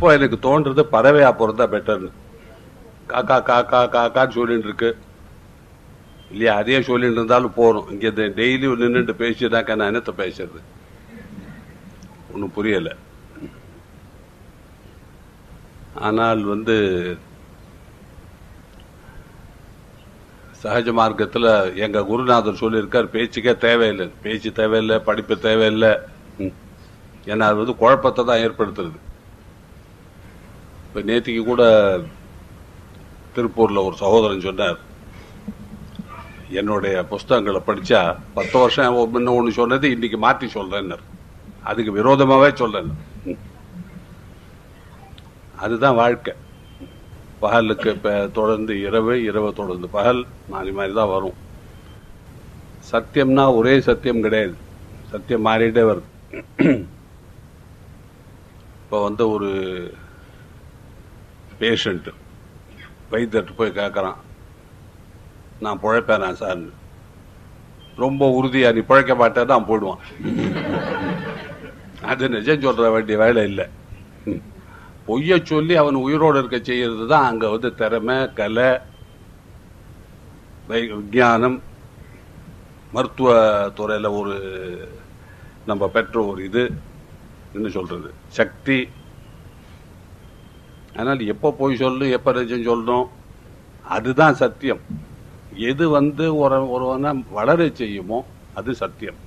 இப்போ எனக்கு தோன்றது பறவையா பிறந்தா பெட்டர்னு. காக்கா காக்கா காக்கான்னு சொல்லிட்டு இருக்கு இல்லையா? அதே சொல்லிட்டு இருந்தாலும் போறோம். இங்க டெய்லி நின்றுட்டு பேசிட்டாக்கா நான் என்னத்த பேசுறது? ஒன்றும் புரியல. ஆனால் சகஜ மார்க்கத்தில் எங்க குருநாதர் சொல்லியிருக்கார், பேச்சுக்கே தேவையில்லை, பேச்சு தேவையில்லை, படிப்பு தேவையில்லை. ஏன்னா அது குழப்பத்தை தான் ஏற்படுத்துறது. இப்ப நேற்றுக்கு கூட திருப்பூர்ல ஒரு சகோதரன் சொன்னார், என்னுடைய புஸ்தகங்களை படிச்சா 10 வருஷம் முன்ன ஒண்ணு சொன்னது இன்னைக்கு மாற்றி சொல்றேன், அதுக்கு விரோதமாவே சொல்றேன். அதுதான் வாழ்க்கை. பகலுக்கு தொடர்ந்து இரவு, இரவு தொடர்ந்து பகல், மாறி மாறி தான் வரும். சத்தியம்னா ஒரே சத்தியம் கிடையாது, சத்தியம் மாறிட்டே வருது. இப்ப ஒரு பேஷண்ட் வைத்தியர்கிட்ட போய் கேட்கறான், நான் பிழைப்பேனா சார்? ரொம்ப உறுதியா நீ பிழைக்க மாட்டேன்னு நான் போயிடுவான். அது நிஜம் சொல்ற வேண்டிய வேலை இல்லை. பொய்ய சொல்லி அவன் உயிரோடு இருக்க செய்யறது தான் அங்க திறமை, கலை, விஞ்ஞானம், மருத்துவ துறையில நம்ம பெற்ற இது என்ன சொல்றது, சக்தி. அதனால எப்ப பொய் சொல்லணும், எப்ப நிஜம் சொல்லணும், அதுதான் சத்தியம். எது ஒருவனை வளர செய்யுமோ அது சத்தியம்.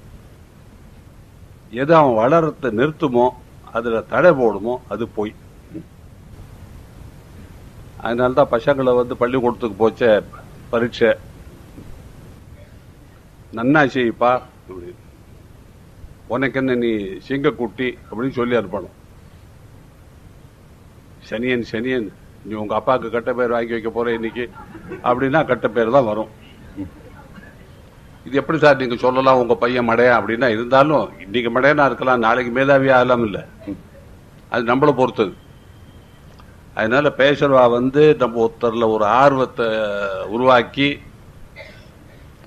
எது அவன் வளரத்தை நிறுத்துமோ, அதுல தடை போடுமோ அது பொய். அதனால்தான் பசங்களை பள்ளிக்கூடத்துக்கு போச்ச பரீட்சை நன்னா செய்ப்பா, உனக்கு என்ன நீ சிங்கக்குட்டி அப்படின்னு சொல்லி அனுப்பணும். சனியன் சனியன் நீ உங்க அப்பாவுக்கு கட்ட பேர் வாங்கி வைக்க போற இன்னைக்கு அப்படின்னா கட்ட பேர் தான் வரும். இது எப்படி சார் நீங்க சொல்லலாம் உங்க பையன் மடையா அப்படின்னா? இருந்தாலும் இன்னைக்கு மடையனா இருக்கலாம், நாளைக்கு மேதாவியா ஆகலாம். இல்ல, அது நம்மள பொறுத்தது. அதனால பேசுறவா நம்ம ஒருத்தர்ல ஒரு ஆர்வத்தை உருவாக்கி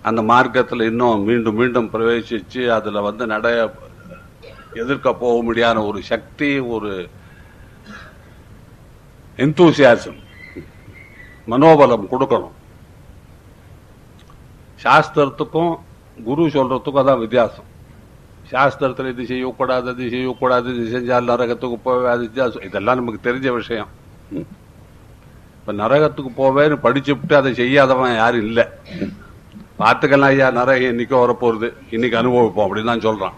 அந்த மார்க்கத்தில் இன்னும் மீண்டும் மீண்டும் பிரவேசிச்சு அதுல எதிர்க்க போக முடியாத ஒரு சக்தி, ஒரு எந்தூசியாசம், மனோபலம் கொடுக்கணும். சாஸ்திரத்துக்கும் குரு சொல்றதுக்கும் அதான் வித்தியாசம். சாஸ்திரத்தில் இது செய்யக்கூடாது, அது செய்யக்கூடாது, இது செஞ்சால் நரகத்துக்கு போவே, இதெல்லாம் நமக்கு தெரிஞ்ச விஷயம். இப்ப நரகத்துக்கு போவேன்னு படிச்சுட்டு அதை செய்யாதவன் யாரும் இல்லை. பார்த்துக்கலாம் ஐயா, நரகம் இன்னைக்கு வரப்போறது, இன்னைக்கு அனுபவிப்போம் அப்படின்னு தான் சொல்றான்.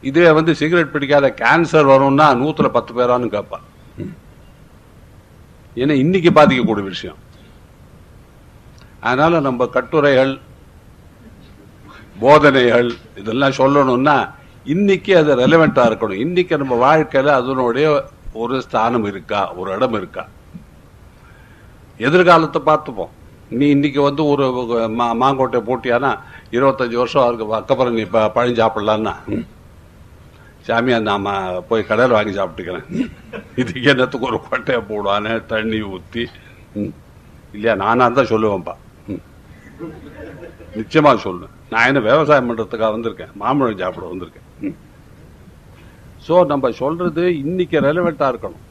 இதுவே சிகரெட் பிடிக்காத கேன்சர் வரும்னா 100ல 10 பேரான்னு கேட்பான். ஏன்னா இன்னைக்கு பாதிக்கக்கூடிய விஷயம். அதனால நம்ம கட்டுரைகள், போதனைகள் இதெல்லாம் சொல்லணும்னா இன்னைக்கு அது ரெலவெண்டா இருக்கணும். இன்னைக்கு நம்ம வாழ்க்கையில அதனுடைய ஒரு ஸ்தானம் இருக்கா, ஒரு இடம் இருக்கா? எதிர்காலத்தை பார்த்துப்போம். நீ இன்னைக்கு ஒரு மாங்கோட்டை போட்டியானா 25 வருஷம் அதுக்கப்புறம் நீ பழம் சாப்பிடலான்னா, சாமியா நாம போய் கடையில் வாங்கி சாப்பிட்டுக்கிறேன், இதுக்கு என்னத்துக்கு ஒரு கொட்டையை போடுவானே, தண்ணி ஊத்தி இல்லையா? நானா தான் சொல்லுவேன்ப்பா, நிச்சயமா சொல்லுவேன். நான் என்ன விவசாயம் பண்றதுக்காக வந்திருக்கேன், மாம்பழம் சாப்பிட வந்திருக்கேன். சோ நம்ம சொல்றது இன்னைக்கு ரெலவெண்டா இருக்கணும்.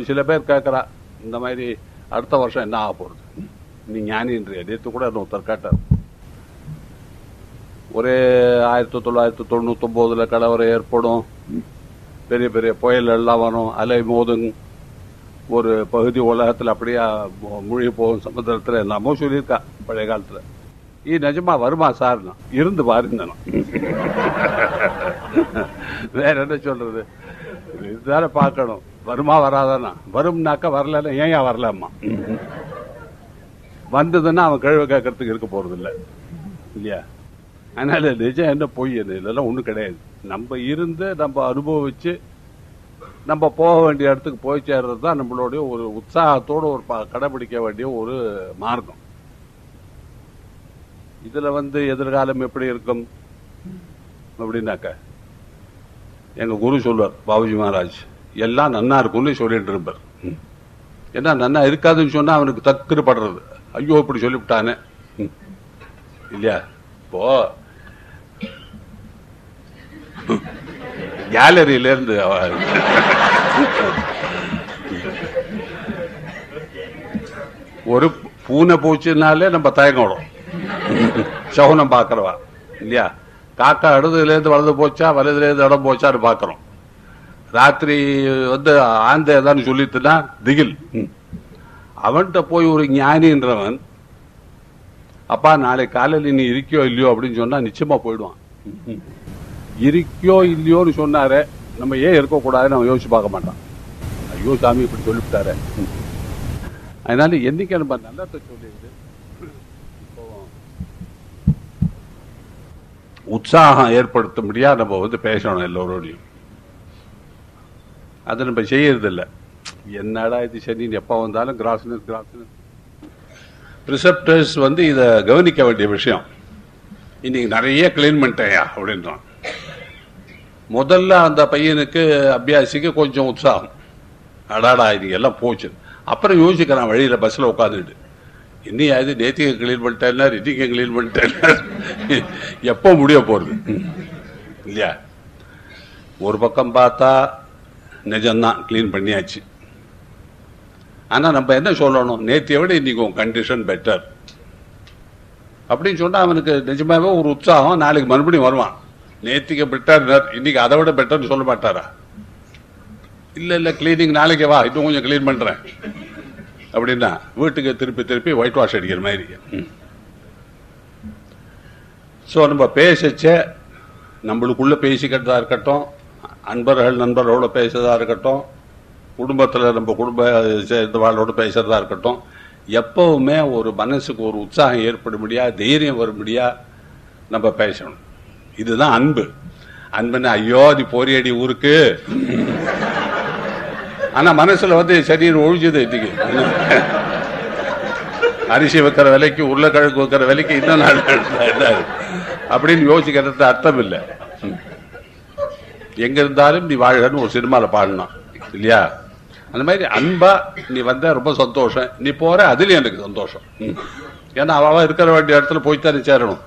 சில பேர் கேட்கறா, இந்த மாதிரி அடுத்த வருஷம் என்ன ஆக போறது, நீ ஞானின்றிய? நேற்று கூட ஒருத்தர் கேட்டார், ஒரே 1999 கலவரம் ஏற்படும், பெரிய பெரிய புயல் எல்லாம் வரும், அலை மோதும், ஒரு பகுதி உலகத்தில் அப்படியே மூழ்கி போகும் சமுத்திரத்தில் என்னமோ சொல்லியிருக்கா பழைய காலத்துல. நிஜமா வருமா சார்? இருந்து பாருங்க. வேற என்ன சொல்றது? இதுதானே பார்க்கணும். வருமா வராதானா? வரும்னாக்கா வரலன்னா ஏன் வரலாமா? வந்ததுன்னா அவன் கேள்வி கேட்கறதுக்கு இருக்க போறது இல்லை இல்லையா? அதனால நிஜம் என்ன பொய் என்ன இதெல்லாம் ஒண்ணும் கிடையாது. நம்ம இருந்து நம்ம அனுபவிச்சு நம்ம போக வேண்டிய இடத்துக்கு போய் சேர்றது தான் நம்மளுடைய ஒரு உற்சாகத்தோடு ஒரு கடைபிடிக்க வேண்டிய ஒரு மார்க்கம். இதுல எதிர்காலம் எப்படி இருக்கும் அப்படின்னாக்க, எங்க குரு சொல்வார் பாபுஜி மகாராஜ், எல்லாம் நன்னா இருக்கும்னு சொல்லிட்டு இருப்பார். ஏன்னா நன்னா இருக்காதுன்னு சொன்னா அவனுக்கு தக்குன்னு படுறது, ஐயோ இப்படி சொல்லிவிட்டானே இல்லையா? இப்போ கேலரியில இருந்து ஒரு பூனை பூச்சினாலே நம்ம தயங்கணும், சகுனம் பாக்குறவா இல்லையா? காக்கா இடதுல இருந்து வலது போச்சா, வலதுல இருந்து இடம் போச்சான்னு பாக்குறோம். ராத்திரி வந்து ஆந்த ஏதான்னு சொல்லிட்டுனா திகில். அவன்கிட்ட போய் ஒரு ஞானின்றவன், அப்பா நாளைக்கு காலையில் நீ இருக்கியோ இல்லையோ அப்படின்னு சொன்னா நிச்சயமா போயிடுவான். இருக்கியோ இல்லையோன்னு சொன்னாரு, நம்ம ஏன் இருக்கக்கூடாதுன்னு அவன் யோசிச்சு பார்க்க மாட்டான். ஐயோ சாமி இப்படி சொல்லிவிட்டாரு. அதனால என்னைக்கு நம்ம நல்லத்தை சொல்லிடுது, உற்சாகம் ஏற்படுத்த முடியாது. நம்ம வந்து பேசணும் எல்லோரோடையும், அதை நம்ம செய்யறது இல்லை. என்னடா இது சரி, எப்ப வந்தாலும் கிராஸ்னஸ் கிராஸ்னஸ். ரிசப்டர்ஸ் வந்து இதை கவனிக்க வேண்டிய விஷயம். இன்னைக்கு நிறைய கிளீன் பண்ணிட்டேயா அப்படின்றான். முதல்ல அந்த பையனுக்கு அபியாசிக்கு கொஞ்சம் உற்சாகம், அடாடா இது எல்லாம் போச்சு. அப்புறம் யோசிக்கிறான் வழியில பஸ்ல உட்காந்துட்டு, இன்னும் அது நேத்திக்கு கிளீன் பண்ணிட்டேன்னா இன்னைக்கு கிளீன் பண்ணிட்டேன்னா எப்போ முடிய போறது இல்லையா? ஒரு பக்கம் பார்த்தா நிஜம்தான், கிளீன் பண்ணியாச்சு. ஆனா நம்ம என்ன சொல்லணும், நேத்தியை விட இன்னைக்கு உன் கண்டிஷன் பெட்டர் அப்படின்னு சொன்னா அவனுக்கு நிஜமாவே ஒரு உற்சாகம். நாளைக்கு மறுபடியும் வருவான். நேத்திக்கு பெட்டர், இன்னைக்கு அதை விட பெட்டர்னு சொல்ல மாட்டாரா? இல்ல இல்ல கிளீனிங் நாளைக்கு வா, இன்னும் கொஞ்சம் கிளீன் பண்றேன் அப்படின்னா வீட்டுக்கு திருப்பி திருப்பி ஒயிட் வாஷ் அடிக்கிற மாதிரி. ஸோ நம்ம பேசச்ச நம்மளுக்குள்ள பேசிக்கிறதா இருக்கட்டும், நண்பர்களோட பேசுறதா இருக்கட்டும், குடும்பத்தில் நம்ம குடும்ப சேர்ந்தவாளோட பேசுறதா இருக்கட்டும், எப்பவுமே ஒரு மனசுக்கு ஒரு உற்சாகம் ஏற்பட முடியா, தைரியம் வர முடியா நம்ம பேசணும். இதுதான் அன்பு. அன்புன்னு ஐயோ நீ போரியடி ஊருக்கு, ஆனா மனசுல வந்து சரீரம் ஒழிஞ்சது. இன்னைக்கு அரிசி வைக்கிற விலைக்கு உருளைக்கிழங்கு வைக்கிற விலைக்கு இன்னும் என்ன அப்படின்னு யோசிக்கிறது அர்த்தம் இல்லை. எங்க இருந்தாலும் நீ வாழ்கன்னு ஒரு சினிமால பாடணும் இல்லையா? அந்த மாதிரி அன்பா நீ வந்த ரொம்ப சந்தோஷம், நீ போற அதுலயும் எனக்கு சந்தோஷம். ஏன்னா அவ இருக்கிற வேண்டிய இடத்துல போய்த்தானே சேரணும்.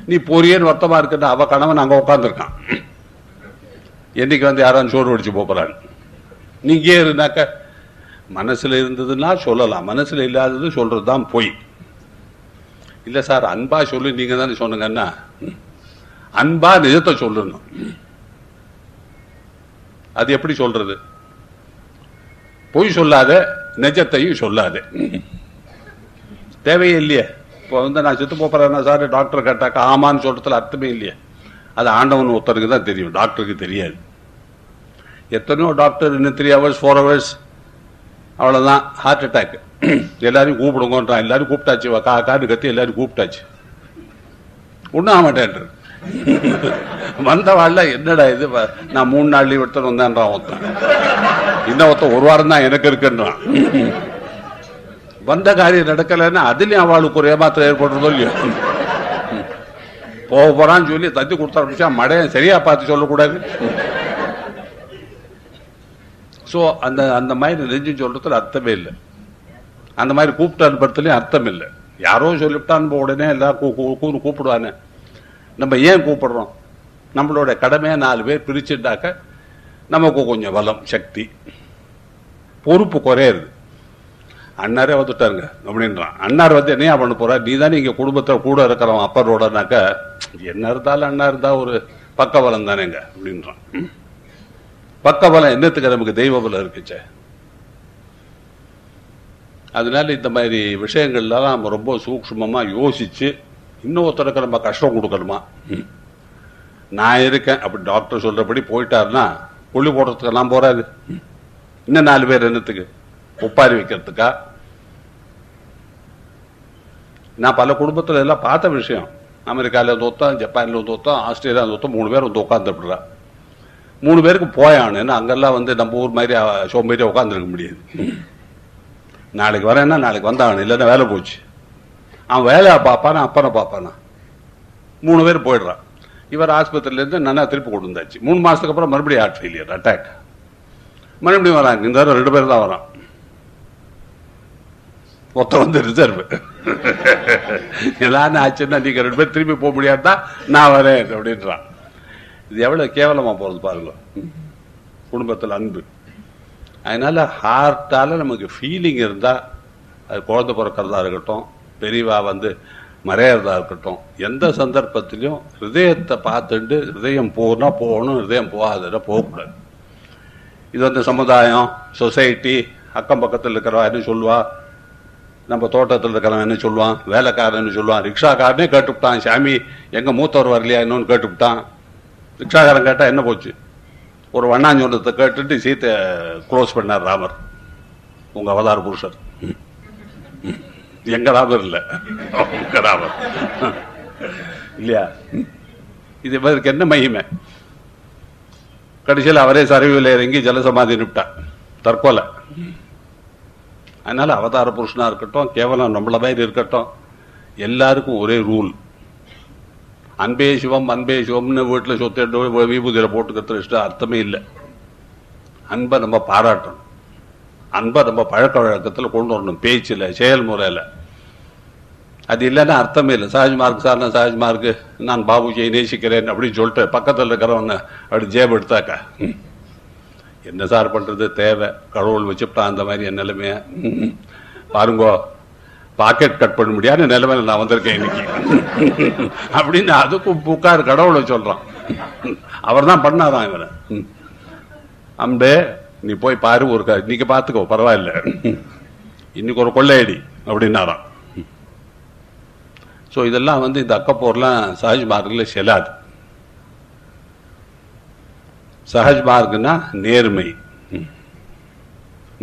நீ பொரியன்னு வருத்தமா இருக்குன்னு அவ கணவன் அங்க உட்காந்துருக்கான், என்னைக்கு வந்து யாரும் சோறு வடிச்சு போறான்னு. நீங்க இருந்தாக்க மனசுல இருந்ததுன்னா சொல்லலாம், மனசுல இல்லாதது சொல்றதுதான் பொய். இல்ல சார் அன்பா சொல்லு, நீங்க தானே சொன்னீங்கன்னா அன்பா நிஜத்தை சொல்லணும். அது எப்படி சொல்றது? பொய் சொல்லாத, நிஜத்தையும் சொல்லாத. தேவையே இல்லையே. இப்போ வந்து நான் செத்து போறேன்னா சார் டாக்டர் கேட்டாக்கா ஆமான்னு சொல்றதுல அர்த்தமே இல்லையே. அது ஆண்டவன் ஒருத்தருக்கு தான் தெரியும், டாக்டருக்கு தெரியாது. எத்தனையோ டாக்டர் இன்னும் 3 hours 4 hours அவ்வளவுதான் ஹார்ட் அட்டாக், எல்லாரையும் கூப்பிடுங்கன்றான். எல்லாரும் கூப்பிட்டாச்சு, காடு கத்தி எல்லாரும் கூப்பிட்டாச்சு, ஒன்னும் ஆக மாட்டேன். வந்தவாழ்ல என்னடா இது, நான் 3 நாள் லீவ் எடுத்து வந்தேன்றான் ஒருத்தன். இன்னும் ஒருத்தன் 1 வாரம் தான் எனக்கு இருக்குன்றான். வந்த காரியம் நடக்கலன்னா அதுலயும் அவளுக்கு ஒரு ஏமாத்திரம் ஏற்படுறதோ இல்லையோ. போறான்னு சொல்லி தத்தி கொடுத்தா மடையன் சரியா பார்த்து சொல்லக்கூடாது. சோ அந்த மாதிரி நெஞ்சு சொல்றதுல அர்த்தமே இல்லை. அந்த மாதிரி கூப்பிட்டு அனுப்புறதுலயும் அர்த்தம் இல்லை. யாரோ சொல்லிவிட்டான் உடனே எல்லாரும் கூப்பிடுவானே. நம்ம ஏன் கூப்பிடுறோம்? நம்மளோட கடமையை 4 பேர் பிரிச்சுட்டாக்க நமக்கு கொஞ்சம் பலம், சக்தி, பொறுப்பு குறையுது. அண்ணாரே வந்துட்டாருங்க அப்படின்றான். அண்ணார் வந்து என்னையா பண்ண போற, நீ தானே இங்க குடும்பத்தை கூட இருக்கிறவன் அப்பரோடனாக்க, என்ன இருந்தாலும் அண்ணா இருந்தா ஒரு பக்கபலம் தானேங்க அப்படின்றான். பக்கபலம் என்னத்துக்கு? நமக்கு தெய்வ பலம் இருக்குச்சே. அதனால இந்த மாதிரி விஷயங்கள்லாம் நம்ம ரொம்ப சூக்ஷ்மமா யோசிச்சு, இன்னொருத்தருக்கு நம்ம கஷ்டம் கொடுக்கணுமா? நான் இருக்கேன் அப்படி டாக்டர் சொல்றபடி போயிட்டாருன்னா புள்ளி போடுறதுக்கு நான் போறாது. இன்னும் 4 பேர் என்னத்துக்கு? ஒப்பாரி வைக்கிறதுக்கா? நான் பல குடும்பத்துல எல்லாம் பார்த்த விஷயம். அமெரிக்கால வந்து ஒருத்தன், ஜப்பான்ல வந்து ஒருத்தன், ஆஸ்திரேலியா வந்து ஒருத்தன், 3 பேர் வந்து உட்காந்துடுறா. 3 பேருக்கு போயானு. அங்கெல்லாம் வந்து நம்ம ஊர் மாதிரி சோம்பேறியா உட்காந்துருக்க முடியாது. நாளைக்கு வரேன்னா நாளைக்கு வந்தாகணும், இல்லைன்னா வேலை போச்சு. அவன் வேலையா பார்ப்பானா அப்பனை பார்ப்பானா? 3 பேர் போயிடுறான். இவர் ஆஸ்பத்திரியில இருந்து நல்லா திருப்பி கொண்டு வந்தாச்சு. 3 மாசத்துக்கு அப்புறம் மறுபடியும் ஹார்ட் ஃபெயிலியர் அட்டாக். மறுபடியும் வராங்க. இந்த 2 பேர் தான் வரான். மொத்தம் வந்து ரிசர்வ். எல்லாரும் ஆச்சுன்னா நீங்க 2 பேர் திரும்பி போக முடியாதுதான் நான் வரேன் அப்படின்றான். இது எவ்வளவு கேவலமா போறது பாருங்க. குடும்பத்தில் அன்பு. அதனால ஹார்ட்டால நமக்கு ஃபீலிங் இருந்தா, அது குழந்தை பிறக்கிறதா இருக்கட்டும், பெரியவா மறையறதா இருக்கட்டும், எந்த சந்தர்ப்பத்திலையும் ஹிருதயத்தை பார்த்துட்டு ஹிருதயம் போனா போகணும், ஹிருதயம் போகாத போகக்கூடாது. இது சமுதாயம், சொசைட்டி, அக்கம் பக்கத்தில் இருக்கிறவா என்ன சொல்லுவா, நம்ம தோட்டத்தில் இருக்கிறவன் என்ன சொல்லுவான், வேலைக்காரன் சொல்லுவான், ரிக்ஷாக்காரனே கேட்டுவிட்டான், சாமி எங்க மூத்தவர் வரலையா இன்னொன்னு கேட்டுவிட்டான். ரிக்ஷாக்காரன் கேட்டா என்ன போச்சு, ஒரு வண்ணாஞ்சொல்லத்தை கேட்டுட்டு சீத்தை க்ளோஸ் பண்ணார் ராமர். உங்க அவதார புருஷர் எங்க ராமர் இல்ல, உங்க ராமர் இல்லையா? இது இவருக்கு என்ன மகிமை? கடைசியில் அவரே சரிவில் இறங்கி ஜலசமாதி நிப்டார், தற்கொலை. அதனால அவதார புருஷனா இருக்கட்டும், கேவலம் நம்மள மாதிரி இருக்கட்டும், எல்லாருக்கும் ஒரே ரூல். அன்பே சிவம் அன்பே சிவம்னு வீட்டில் சொத்து விபூதியில போட்டுக்கிறது இஷ்டம் அர்த்தமே இல்லை. அன்பை நம்ம பாராட்டணும், அன்பை நம்ம பழக்க வழக்கத்தில் கொண்டு வரணும், பேச்சில் செயல்முறையில். அது இல்லைன்னா அர்த்தமே இல்லை. சஹஜ்மார்க் சார், நான் சஹஜ்மார்க்கு, நான் பாபுஜியை நேசிக்கிறேன் அப்படின்னு சொல்லிட்டு பக்கத்தில் இருக்கிறவன அப்படி ஜேப் எடுத்தாக்கா என்ன சார் பண்றது, தேவை கடவுள் வச்சுட்டா அந்த மாதிரி என் நிலைமைய பாருங்கோ, பாக்கெட் கட் பண்ண முடியாத நிலைமையில நான் வந்திருக்கேன் இன்னைக்கு அப்படின்னு அதுக்கும் புக்கார் கடவுளை சொல்றான். அவர் தான் பண்ணாதான் இவரை. அம்பே நீ போய் பாரு, ஒரு இன்னைக்கு பார்த்துக்கோ பரவாயில்ல, இன்னைக்கு ஒரு கொள்ளையடி அப்படின்னாராம். ஸோ இதெல்லாம் இந்த அக்கப்போர்லாம் சஹஜ் மார்க்கில் செல்லாது. சஹஜ் மார்க்குன்னா நேர்மை,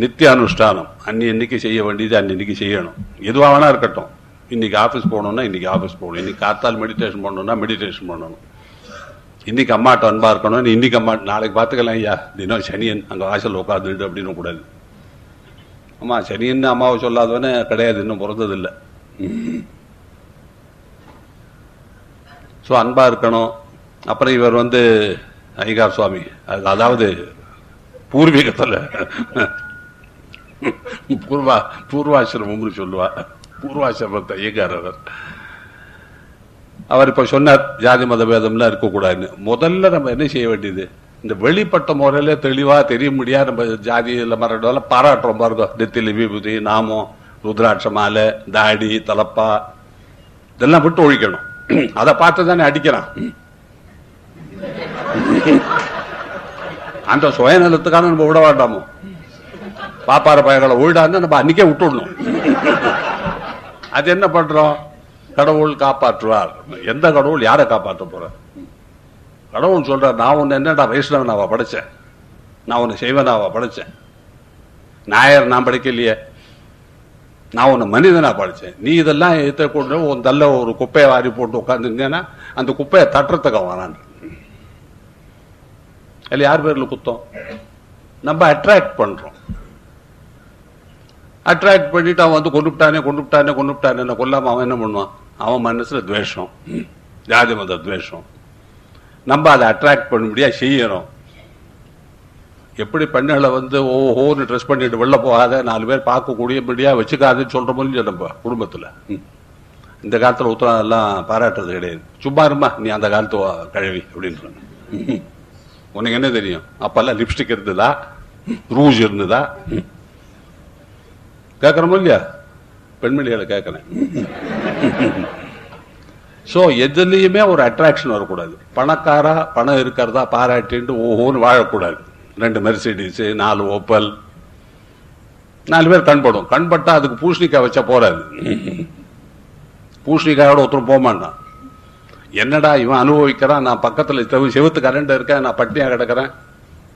நித்திய அனுஷ்டானம். அன்னைக்கு செய்ய வேண்டியது அன்னைக்கு செய்யணும். எதுவாக வேணா இருக்கட்டும். இன்னைக்கு ஆஃபீஸ் போகணும்னா இன்னைக்கு ஆஃபீஸ் போகணும், இன்னைக்கு காத்தால் மெடிடேஷன் பண்ணணும்னா மெடிடேஷன் பண்ணணும், இன்னைக்கு அம்மாட்ட அன்பா இருக்கணும், இன்னைக்கு அம்மா நாளைக்கு பார்த்துக்கலாம் ஐயா, தினம் சனியன் அங்கே வாசல் உட்காந்துட்டு அப்படின்னு கூடாது. அம்மா சனியன்னு அம்மாவை சொல்லாதவனே கிடையாது, இன்னும் பிறந்ததில்லை. ஸோ அன்பா இருக்கணும். அப்புறம் இவர் ஐகார் சுவாமி, அதாவது பூர்வீகத்தில் பூர்வாசிரமம்னு சொல்லுவா, பூர்வாசிரமத்தை ஐயங்கார் அவர் இப்ப சொன்னார், ஜாதி மத பேதம்லாம் இருக்கக்கூடாதுன்னு. முதல்ல நம்ம என்ன செய்ய வேண்டியது, இந்த வெளிப்பட்ட முறையில தெளிவா தெரிய முடியாது. நம்ம ஜாதியில மரம் பாராட்டுறோம் பாருங்க, நெத்திலி விபூதி, நாமம், ருத்ராட்ச மாலை, தாடி, தலப்பா, இதெல்லாம் விட்டு ஒழிக்கணும். அதை பார்த்து தானே அடிக்கிறான். அந்த சுயநலத்துக்கான நம்ம விட வேண்டாமோ, பாப்பார பயங்களை ஒழிடான்னு நம்ம அன்னைக்கே விட்டுடணும். அது என்ன பண்றோம், கடவுள் காப்பாற்றுவார். எந்த கடவுள் யாரை காப்பாற்ற போற? கடவுள் சொல்ற, நான் உன்னை என்னடா வைஷ்ணவனாவா படைச்சேன், நான் உன்னை செய்வனாவா படைச்சேன், நாயர் நான் படைக்கலையே, நான் உன்னை மனிதனா படைச்சேன். நீ இதெல்லாம் ஏற்ற கொண்டு உன் தள்ள ஒரு குப்பையை வாரி போட்டு உட்காந்துருந்தேன்னா அந்த குப்பையை தட்டுறதுக்கு வரான். அதுல யார் பேர்ல குத்தம்? நம்ம அட்ராக்ட் பண்றோம். அட்ராக்ட் பண்ணிட்டு அவன் கொண்டுட்டானே கொல்லாம அவன் என்ன பண்ணுவான், அவன் மனசுல துவேஷம், ஜாதி மத துவேஷம். நம்ம அதை அட்ராக்ட் பண்ண முடியா செய்யறோம். எப்படி பெண்களை ஓஹோன்னு ட்ரெஸ் பண்ணிட்டு வெளில போகாத, 4 பேர் பார்க்கக்கூடிய முடியா வச்சுக்காதுன்னு சொல்ற மாதிரி நம்ம குடும்பத்துல இந்த காலத்துல உத்தரம் எல்லாம் பாராட்டுறது கிடையாது. சும்மா இருமா நீ அந்த காலத்து கழுவி அப்படின்ற. உனக்கு என்ன தெரியும், அப்பெல்லாம் லிப்ஸ்டிக் இருந்ததா, ரூஜ் இருந்ததா கேட்கறோமோ இல்லையா? பெண்மணிகளை கேட்கிறேன். சோ எதுலயுமே ஒரு அட்ராக்ஷன் வரக்கூடாது. பணக்காரா பணம் இருக்கிறதா பாராட்டிட்டு ஓஹோன்னு வாழக்கூடாது. 2 மெர்சிடிஸ், 4 ஓப்பல், 4 பேர் கண்படும். கண்பட்டா அதுக்கு பூசணிக்காய் வச்சா போறாது. பூசணிக்காயோட ஒருத்தரும் போக மாட்டான். என்னடா இவன் அனுபவிக்கிறான், நான் பக்கத்துல செவுத்து கரண்ட் இருக்கேன், நான் பட்டினியா கிடக்கிறேன்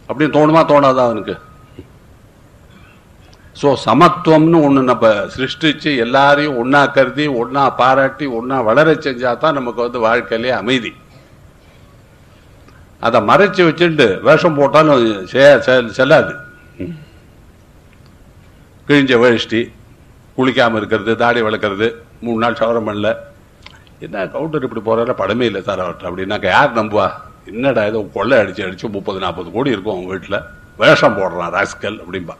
அப்படின்னு தோணுமா தோணாதா அவனுக்கு? சோ சமத்துவம்னு ஒண்ணு நம்ம சிருஷ்டிச்சு எல்லாரையும் ஒன்னா கருதி ஒன்னா பாராட்டி ஒன்னா வளர செஞ்சாதான் நமக்கு வாழ்க்கையிலே அமைதி. அதை மறைச்சு வச்சுட்டு வேஷம் போட்டாலும் செல்லாது. கிழிஞ்ச வேஷ்டி, குளிக்காம இருக்கிறது, தாடி வளர்க்கறது, 3 நாள் சவரம் பண்ணல, என்ன கவுண்டர் இப்படி போறாரு, படமே இல்லை சார் அவர்கிட்ட அப்படின்னாக்க யார் நம்புவா? என்னடா ஏதோ கொள்ளை அடிச்சு 30-40 கோடி இருக்கும் அவங்க வீட்டுல, வேஷம் போடுறான் ராஸ்கல் அப்படின்பா.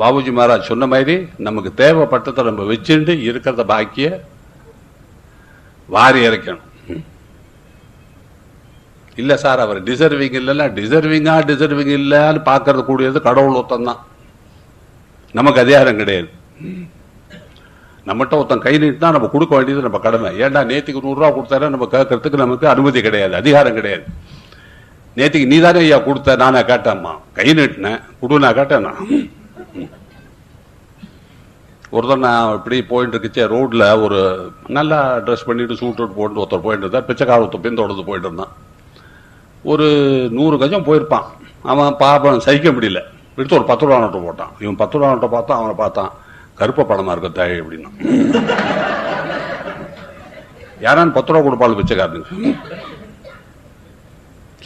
பாபுஜி மகாராஜ் சொன்ன மாதிரி நமக்கு தேவைப்பட்டதை நம்ம வச்சுட்டு இருக்கிறத பாக்கிய வாரி இறைக்கணும். இல்ல சார் அவர் டிசர்விங் இல்லைன்னா டிசர்விங் இல்லன்னு பாக்குறது கூடியது கடவுள் ஒருத்தன் தான். நமக்கு அதிகாரம் கிடையாது. நம்மகிட்ட ஒருத்தன் கை நீட்டினா நம்ம கொடுக்க வேண்டியது நம்ம கடமை. ஏன்டா நேற்றுக்கு 100 ரூபா கொடுத்தாரு நம்ம கேட்கறதுக்கு நமக்கு அனுமதி கிடையாது, அதிகாரம் கிடையாது. நேற்றுக்கு நீ தானே ஐயா கொடுத்த, நானே கேட்டேம்மா, கை நீட்டினேன் கொடு, நான் கேட்டேன். ஒருத்தர் நான் இப்படி போயிட்டு இருக்குச்சே ரோட்ல ஒரு நல்லா ட்ரெஸ் பண்ணிட்டு சூட் போட்டு ஒருத்தர் போயிட்டு இருந்தார். பிச்சைக்கார ஒருத்தர் பின்தொடர்ந்து போயிட்டு இருந்தான். ஒரு 100 கஜம் போயிருப்பான். அவன் பாப்பன் சகிக்க முடியல, எடுத்து ஒரு 10 ரூபா நோட்டை போட்டான். இவன் 10 ரூபா நோட்டை பார்த்தா அவனை பார்த்தான், கருப்ப பணமா இருக்க தாய் அப்படின்னா. யாரான்னு 10 ரூபா கொடுப்பாள் பிச்சைக்காரனுக்கு.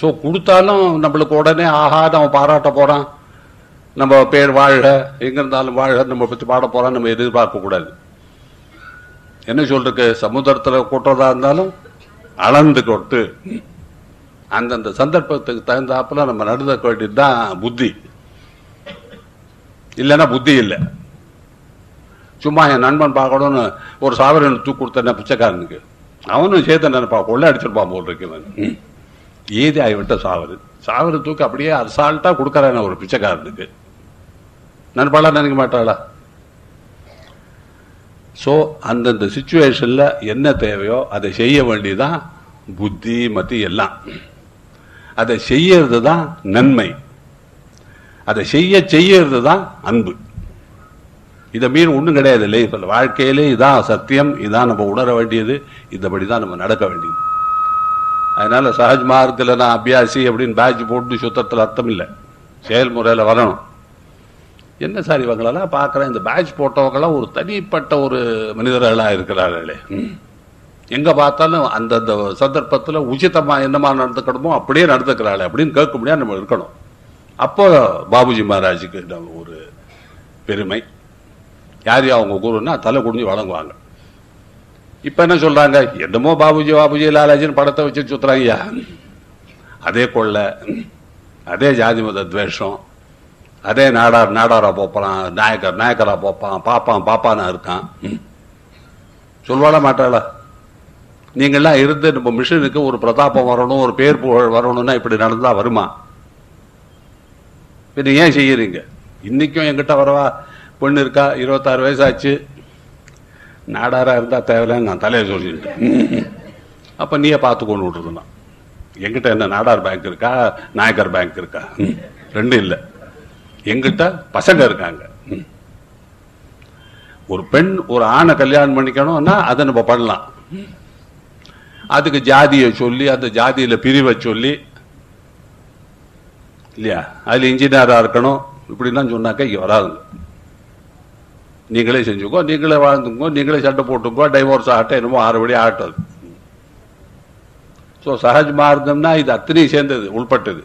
ஸோ கொடுத்தாலும் நம்மளுக்கு உடனே ஆஹா நம்ம பாராட்ட போறான், நம்ம பேர் வாழ்க, எங்க இருந்தாலும் வாழ்க, நம்ம பற்றி பாட போறான் நம்ம எதிர்பார்க்க கூடாது. என்ன சொல்றதுக்கு, சமுதிரத்துல கூட்டுறதா இருந்தாலும் அளந்து கொட்டு அந்தந்த சந்தர்ப்பத்துக்கு தகுந்தாப்புல நம்ம நடந்துக்க வேண்டியதுதான் புத்தி. இல்லைன்னா புத்தி இல்லை. சும்மா என் நண்பன் பார்க்கணும்னு ஒரு சாவரன் தூக்கி கொடுத்த பிச்சைக்காரனுக்கு அவனும் சேர்த்து நினைப்பா, கொள்ள அடிச்சிருப்பான் போல் இருக்கு. ஏதி ஆகிவிட்ட சாவரு தூக்கி அப்படியே அசால்ட்டா கொடுக்கறான ஒரு பிச்சைக்காரனுக்கு நண்பாளா நினைக்க மாட்டாளா? சோ அந்தந்த சிச்சுவேஷன்ல என்ன தேவையோ அதை செய்ய வேண்டியதான் புத்தி மத்தி எல்லாம். அதை செய்யறது தான் நன்மை, அதை செய்யறது தான் அன்பு. இதை மீறி ஒண்ணும் கிடையாது லைஃப்ல. வாழ்க்கையிலே இதான் சத்தியம், இதான் நம்ம உணர வேண்டியது, இந்தபடிதான் நம்ம நடக்க வேண்டியது. அதனால சஹஜ் மார்க்கத்தில் நான் அபியாசி அப்படின்னு பேட்ச் போட்டு சுத்தத்தில் அர்த்தம் இல்லை, செயல்முறையில வரணும். என்ன சார் இவங்களெல்லாம் பார்க்குறேன், இந்த பேட்ச் போட்டவங்களாம் ஒரு தனிப்பட்ட ஒரு மனிதர்களாக இருக்கிறார்களே, எங்க பார்த்தாலும் அந்தந்த சந்தர்ப்பத்தில் உச்சிதமா என்னமா நடந்துக்கணுமோ அப்படியே நடந்துக்கிறாள் அப்படின்னு கேட்க முடியாது நம்ம இருக்கணும். அப்போ பாபுஜி மகாராஜுக்கு ஒரு பெருமை. யார் அவங்க குருன்னா தலை குடிஞ்சு வழங்குவாங்க. இப்ப என்ன சொல்றாங்க, என்னமோ பாபுஜி லாலாஜின்னு படத்தை வச்சு சுத்துறாங்க. அதே கொள்ளை, அதே ஜாதி மத துவேஷம், அதே நாடாரா போப்பான், நாயக்கரா போப்பான், பாப்பானா இருக்கான். சொல்வாளா மாட்டாளா? நீங்கெல்லாம் இருந்து நம்ம மிஷனுக்கு ஒரு பிரதாபம் வரணும், ஒரு பேர் புகழ் வரணும்னா இப்படி நடந்தா வருமா? பின்ன ஏன் செய்யறீங்க? இன்னைக்கும் என்கிட்ட வரவா பொண்ணு இருக்கா, 26 வயசாச்சு, நாடாரா இருந்தா தேவையில்லைன்னு நான் தலையை சொல்லிட்டேன். அப்ப நீயே பார்த்து கொண்டு விட்டுருந்தான். எங்கிட்ட என்ன நாடார் பேங்க் இருக்கா, நாயக்கர் பேங்க் இருக்கா? ரெண்டும் இல்லை. எங்கிட்ட பசங்க இருக்காங்க. ஒரு பெண் ஒரு ஆணை கல்யாணம் பண்ணிக்கணும்னா அதை நம்ம பண்ணலாம். அதுக்கு ஜாதியை சொல்லி அந்த ஜாதியில பிரிவை சொல்லி இல்லையா, அதுல இன்ஜினியரா இருக்கணும் இப்படிலாம் சொன்னாக்க இங்க வராதுங்க. நீங்களே செஞ்சுக்கோ, நீங்களே வாழ்ந்துக்கோ, நீங்களே சட்டை போட்டுக்கோ, டைவோர்ஸ் ஆட்டம் என்னமோ 6 படி ஆட்டது. ஸோ சஹஜ் மார்க்கம்னா இது அத்தனையும் சேர்ந்தது, உள்பட்டது.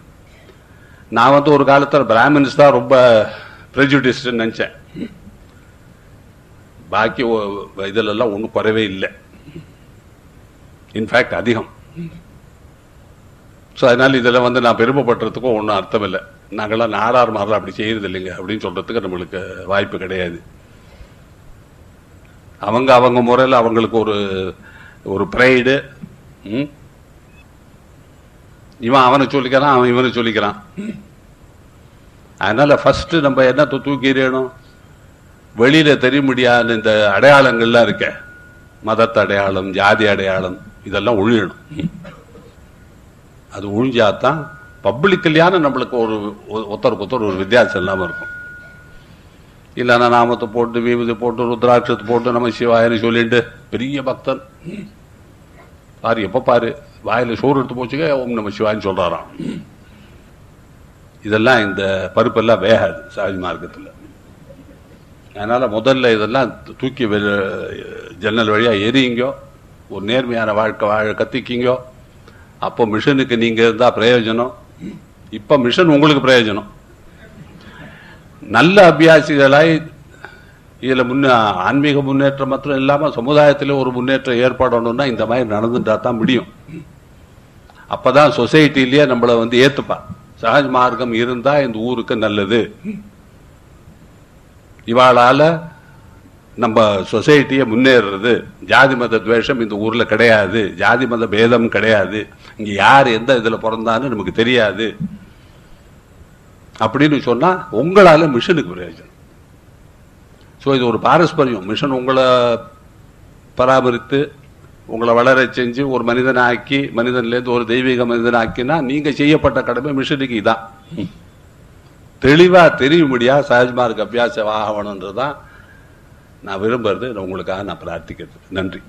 நான் ஒரு காலத்தில் பிராமின்ஸ் தான் ரொம்ப ப்ரெஜுடிஸ்ட்னு நினைச்சேன். பாக்கி இதிலெல்லாம் ஒன்றும் குறைவே இல்லை, இன்ஃபேக்ட் அதிகம். ஸோ அதனால இதில் நான் பெருமைப்படுறதுக்கும் ஒன்றும் அர்த்தம் இல்லை. நாங்கள்லாம் நாடார் மாறலாம் அப்படி செய்யறது இல்லைங்க அப்படின்னு சொல்றதுக்கு நம்மளுக்கு வாய்ப்பு கிடையாது. அவங்க முறையில் அவங்களுக்கு ஒரு ப்ரைடு. இவன் அவனை சொல்லிக்கிறான், அவன் இவனை சொல்லிக்கிறான். அதனால ஃபர்ஸ்ட் நம்ம என்ன தூக்கிடணும், வெளியில தெரிய முடியாத இந்த அடையாளங்கள்லாம் இருக்க, மதத்த அடையாளம், ஜாதி அடையாளம், இதெல்லாம் ஒழியணும். அது ஒழிஞ்சாதான் பப்ளிக்லியான நம்மளுக்கு ஒருத்தருக்கு ஒருத்தர் ஒரு வித்தியாசம் இல்லாம இருக்கும். இல்லைன்னா நாமத்தை போட்டு வீபதி போட்டு ருத்ராட்சத்தை போட்டு நம்ம சிவாயன்னு சொல்லிட்டு பெரிய பக்தன் பாரு, எப்ப பாரு வாயில சோறு எடுத்து போச்சுக்க ஓம் நம்ம சிவாயின்னு சொல்றாராம். இதெல்லாம் இந்த பருப்பெல்லாம் வேகாது சஹஜ் மார்க்கத்தில். அதனால முதல்ல இதெல்லாம் தூக்கி ஜன்னல் வழியா எரியுங்கோ, ஒரு நேர்மையான வாழ்க்கை வாழ கத்திக்கிங்கோ. அப்போ மிஷனுக்கு நீங்க இருந்தா பிரயோஜனம். இப்ப மிஷன் உங்களுக்கு பிரயோஜனம். நல்ல அபியாசிகளாய் இதுல ஆன்மீக முன்னேற்றம் மாத்திரம் இல்லாம சமுதாயத்தில ஒரு முன்னேற்றம் ஏற்படணும்னா இந்த மாதிரி நடந்துட்டா தான் முடியும். அப்பதான் சொசைட்டிலேயே நம்மளை ஏத்துப்பா. சஹஜ் மார்க்கம் இருந்தா இந்த ஊருக்கு நல்லது, இவாளால நம்ம சொசைட்டியை முன்னேறது. ஜாதி மத துவேஷம் இந்த ஊர்ல கிடையாது, ஜாதி மத பேதம் கிடையாது, இங்க யார் எந்த இதுல பிறந்தான்னு நமக்கு தெரியாது அப்படின்னு சொன்னா உங்களால மிஷனுக்கு பிரயோஜனம். ஸோ இது ஒரு பாரஸ்பரியம். மிஷன் உங்களை பராமரித்து உங்களை வளர செஞ்சு ஒரு மனிதனை ஆக்கி, மனிதன்லேருந்து ஒரு தெய்வீக மனிதனை ஆக்கினா நீங்க செய்யப்பட்ட கடமை மிஷனுக்கு இதான். தெளிவா தெரியும்படியா சஹஜ்மார்க் அபியாசம் ஆகணுன்றதான் நான் விரும்புறது. உங்களுக்காக நான் பிரார்த்திக்கிறது. நன்றி.